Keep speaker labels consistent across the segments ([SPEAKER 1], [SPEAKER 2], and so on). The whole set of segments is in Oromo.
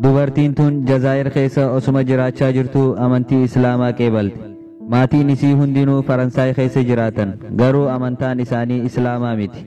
[SPEAKER 1] dubartiin tun Jazaa'ir keessa osuma jiraachaa jirtu amantii Islaamaa qeebalte. Maatiin isii hundinuu Faransaay keessa jiraatan garuu amantaan isaanii Islaamaa miti.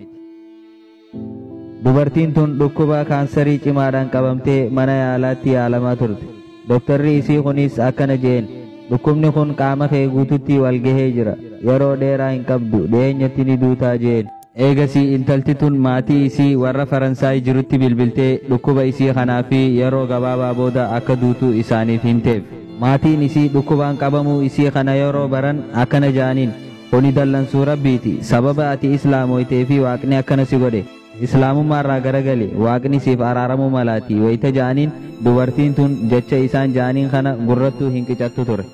[SPEAKER 1] Dubartiin tun dhukkuba kaansarii cimaadhaan qabamtee mana yaalaatti yaalamaa turte. Doktorri isii kunis akkana jeen, dhukkubni kun qaama kee guututti wal gahee jira, yeroo dheeraa hin qabdu, dhiyeenyatti ni duutaa jeen. Eegasii intalti tun maatii isii warra Faransaay jirutti bilbiltee dhukkuba isii kanaa fi yeroo gabaabaa booda akka duutu isaaniif himteef. Maatiin isii dhukkubaan qabamuu isii kana yeroo baran akkana jaaniin, kuni dallansuu rabbiiti, sababa ati islaamoytee fi waaqni akkana si godhe. Islaamummaarraa garagali waaqni siif araaramuu malaati wayita jaaniin dubartiin tun jecha isaan jaaniin kana gurrattuu hin qicattu ture.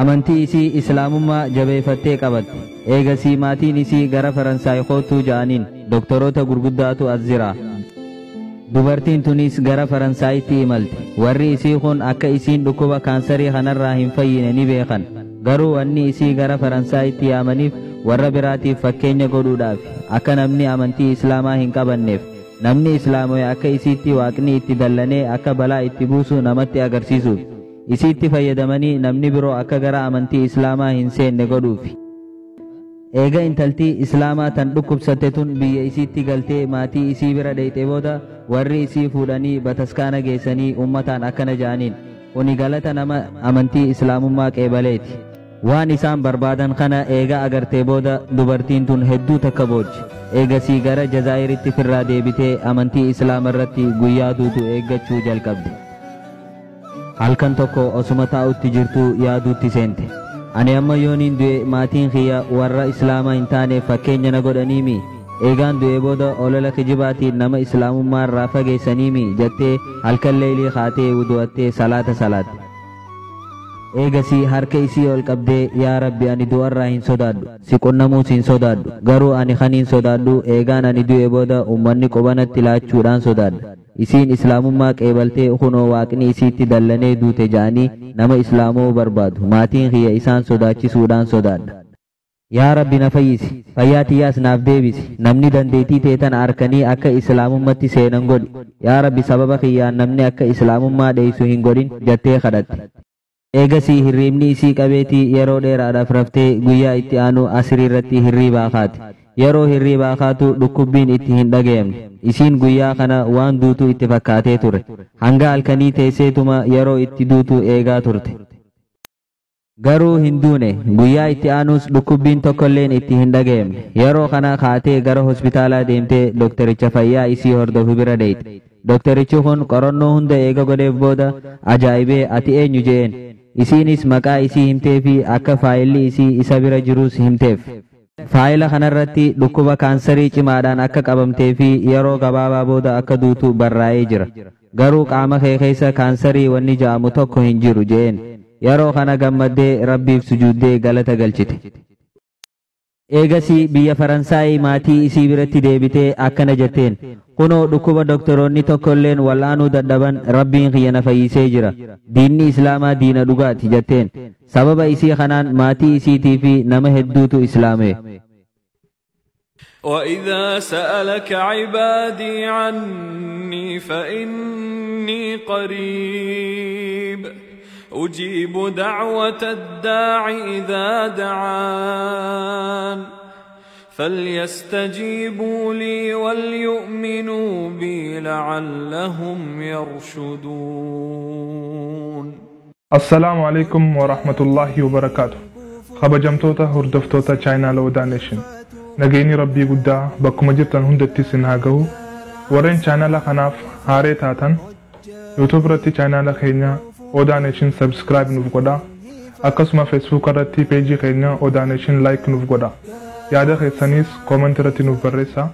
[SPEAKER 1] Amantii isii Islaamummaa jabeeffattee qabatte. Eegasii maatiin isii gara Faransaay kootuu jaaniin doktoroota gurguddaatu as jira. Dubartiin tunis gara Faransaayitti imalte. Warri isii kun akka isiin dhukkuba kaansarii kanarraa hin fayyine ni beekan. Garuu wanni isii gara Faransaayitti yaamaniif warra biraatiif fakkeenya godhuudhaaf akka namni amantii Islaamaa hin qabanneef namni Islaamoy akka isiitti waaqni itti dallanee akka balaa itti buusu namatti agarsiisuuf isiitti fayyadamanii namni biroo akka gara amantii Islaamaa hin seenne godhuuf. Eega intaltii Islaamaa tan dhukkubsatte tun biyya isiitti galtee maatii isii bira dheyxe booda warri isii fuudhanii bataskaana geessanii ummataan akkana jaaniin, kuni galata nama amantii Islaamummaa qeebaleeti. Waan isaan barbaadan kana eega agartee booda dubartiin tun hedduu takka boojje. Eegasii gara Jazaa'iritti firraa deebitee amantii Islaama irratti guyyaa duutu eeggachuu jalqabde. Halkan tokko osuma taa'utti jirtuu yaaduutti seente. Ani amma yooniin du'e maatiin kiyya warra Islaamaa hin taane fakkeenya na godhaniimi. Eegaan du'e booda olola kijibaatiin nama Islaamummaa irraa fageessaniimi jettee halkan leelii kaatee wudu'attee salaata salaatte. Eegasii harka isii ol qabdee, yaa Rabbi ani du'arraa hin sodaadhu, si qunnamuus hin sodaadhu, garuu ani kaniin sodaadhu eegaan ani du'e booda ummanni qubanatti laachuudhaan sodaadha. Isiin Islaamummaa qeebaltee kunoo waaqni isiitti dallanee duute ja'anii nama Islaamoo barbaadu maatiin kiyya isaan sodaachisuudhaan sodaadha. Yaa Rabbi na fayyisi, fayyaa tiyyaas naaf deebisi, namni dandeetii teetan arkanii akka Islaamummatti seenan godhi. Yaa Rabbi sababa kiyyaan namni akka Islaamummaa dheeysu hin godhin jettee kadhatte. Eegasii hirriibni isii qabeetii yeroo dheeraadhaaf raftee guyyaa itti aanu asirii irratti hirriibaa kaate. Yeroo hirriibaa kaatu dhukkubbiin itti hin dhaga'amne. Isiin guyyaa kana waan duutu itti fakkaatee ture. Hanga halkanii teesseetuma yeroo itti duutu eegaa turte. Garuu hin duune guyyaa itti aanus dhukkubbiin tokkolleen itti hin dhaga'amne. Yeroo kana kaatee gara hospitaalaa deemtee doktaricha fayyaa isii hordofu bira dheyxe. Doktorichi kun qorannoo hunda eega godheef booda ajaa'ibee ati eenyu jeen. Isiinis maqaa isii himtee fi akka faayilli isii isa bira jirus himteef. Faayila kanarratti dhukkuba kaansarii cimaadhaan akka qabamtee fi yeroo gabaabaa booda akka duutu barraa'ee jira. Garuu qaama kee keessa kaansarii wanni ja'amu tokko hin jiru jeen. Yeroo kana gammaddee Rabbiif sujuuddee galata galchite. Eegasii biyya Faransaay maatii isii biratti deebitee akkana jetteen, kunoo dhukkuba doktoroonni tokkolleen wal'aanuu dadhaban Rabbiin kiyya na fayyisee jira. Diinni Islaamaa diina dhugaati jetteen. Sababa isii kanaan maatii isiitii fi nama hedduutu islaame.
[SPEAKER 2] وإذا سألك عبادي عني فإني قريب أجيب دعوة الداع إذا دعان فليستجيبوا لي وليؤمنوا بي لعلهم يرشدون.
[SPEAKER 3] السلام عليكم ورحمة الله وبركاته. خبجمتوتا هردفتوتا چاينال ودا نيشن نگيني ربي قدا بكما جرتن هندتي سنهاقو ورين چاينال خناف هاري تاتن يوتيوب رتي چاينال خينيا ودا نيشن سبسكرايب نوف قدا اكسما فيسبوك رتي پیجي خينيا ودا نيشن لايك نوف قدا يادا خيسانيس كومنت رتي نوف برسا